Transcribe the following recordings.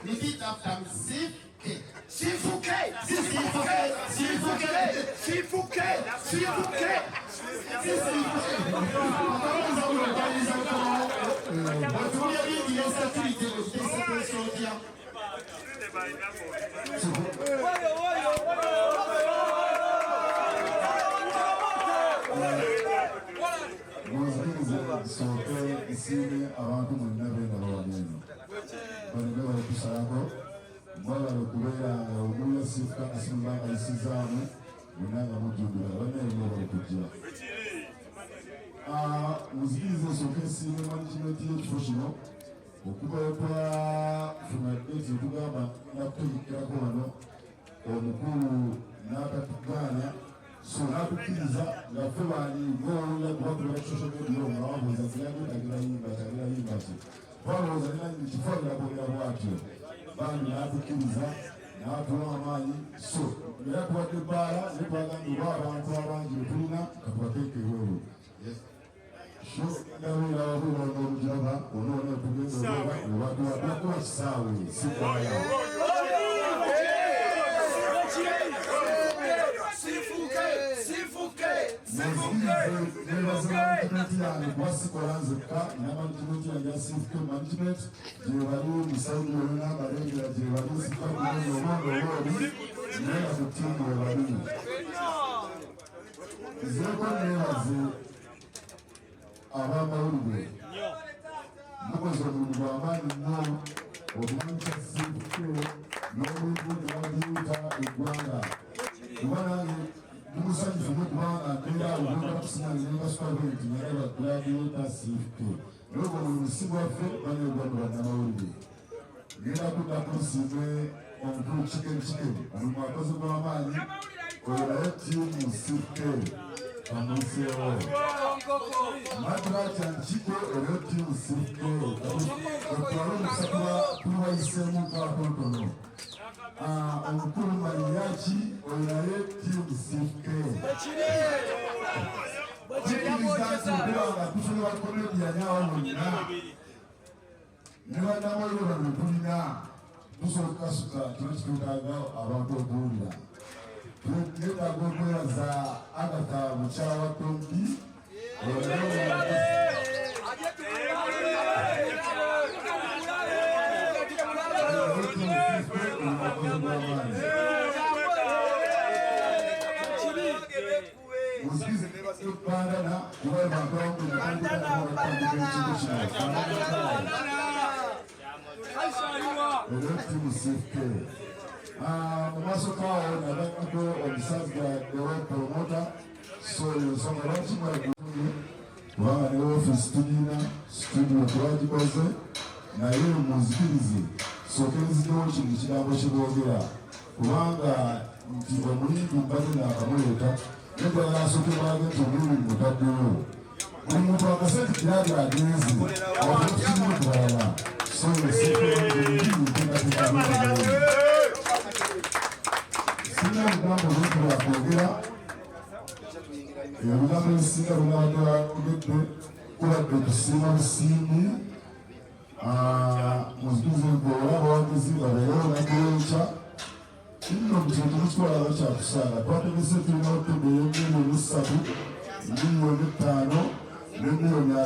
Repeat after me. Sifuke. Isini abantu mwennabe nga bawameno banene balakusalaako mwagala okubeera nga omuya sifuka asimba nga isizaamu bonna nga mujjukira banene balukujja muzikiriza esooka esiine managimenti y'ekifo kino okubaekwa funa deti etugamba nakutegekkerako wano omukulu n'akatugaanya so nakukkiriza nga ffe baali ng'owulira kubakubira social media nga wabuuza ziragutagirayimba ki balowooza nina kifaanira kwogera bwatyo bandi nakukkiriza n'atuwa amaanyi so era tubadde ebbaala naye twagambye oba abantu abangi betulina katubateeka eweewo so ndabeera wabuula n'olugiraba onoona tugenda obatuwaddako kisaawe sikwaya Kuasikola nzeka na management ya Sifuke management jebali musaidi wena barengera jebali sifani n'obondo nera kutimu webali zeko nebaze abamawulire mukoze omuntu gw'amaanyi nnyo okumanyisa Sifuke n'obuntu nebagiyita eggwanga kuba nange Musanyufu mukubanga mbeera ogenda kusinga ngenga supervent nyagala gladiator Sifuke olwo olusi lwaffe banegwano bannamawulire ngenda kuddako nsiime omukulu chicken omulimu akozi gw'amaanyi oyo naye tiimu Sifuke amuseewo matrata nkiko olwo tiimu Sifuke otwale omusakula tuwayiseemu kakotono omukulu maliyaki oyo naye tiimu Sifuke kikirizankubanga tusobola komediyani awo bonna ne bannamawulire bano tulina tusobola okukasuka kino kitwetaaga abantu okuwulira twetaaga okwebaza Agatha mukyawa Tombi Muzikize nebasokupandana kubaye bantu tiimu Sifuke mumaaso kaawo nabako omusajja ewa promota so ensonga lwaki mwaguye kubanga ne ofiisi tulina studio twagikoze naye muzikirize sokerezidewo kino kigambo kiboogera kubanga nti omulimbi mbaze naakamuleeta nedala asooke baage nti omulimbi mutaddewo buli muntu akasente kirali agenze otukirimu kulala so sina lugambo lwekulakwogera ebigambo ebisinga lunabaddewaogedde kubadde tusiima busiimi muziguze olaba abawagizi babeerewo nageenkya kino kintu tukitwala kyakusaala twategese tulina otebe ey'emiliyoni 3 miliyoni 5 ne miliyoni 3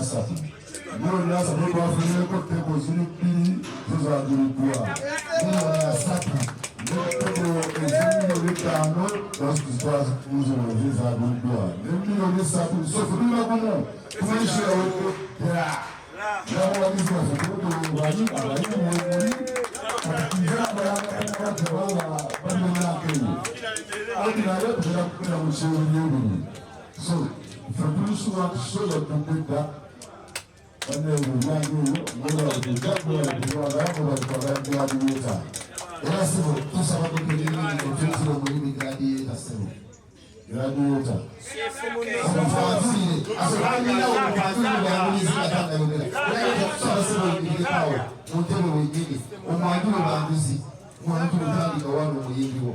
miliyoni 3 twafunireko tebo ziri 2 zizagiriddwa miliyoni 3 n'etebo ez'emiliyoni 5 twazitwazikuzolo zizagiriddwa ne miliyoni 3 so tulina gumu tumanyisirawo era n'abawagizi baffe tulutulungani abayimwemuli So, from Bruce Rock, so that the big that, and then we ran you, what are the Jaguar, the gladiator. Yes, to some of the gladiator. Gladiator. Omwanjulu tandika wano omuyimbi wo.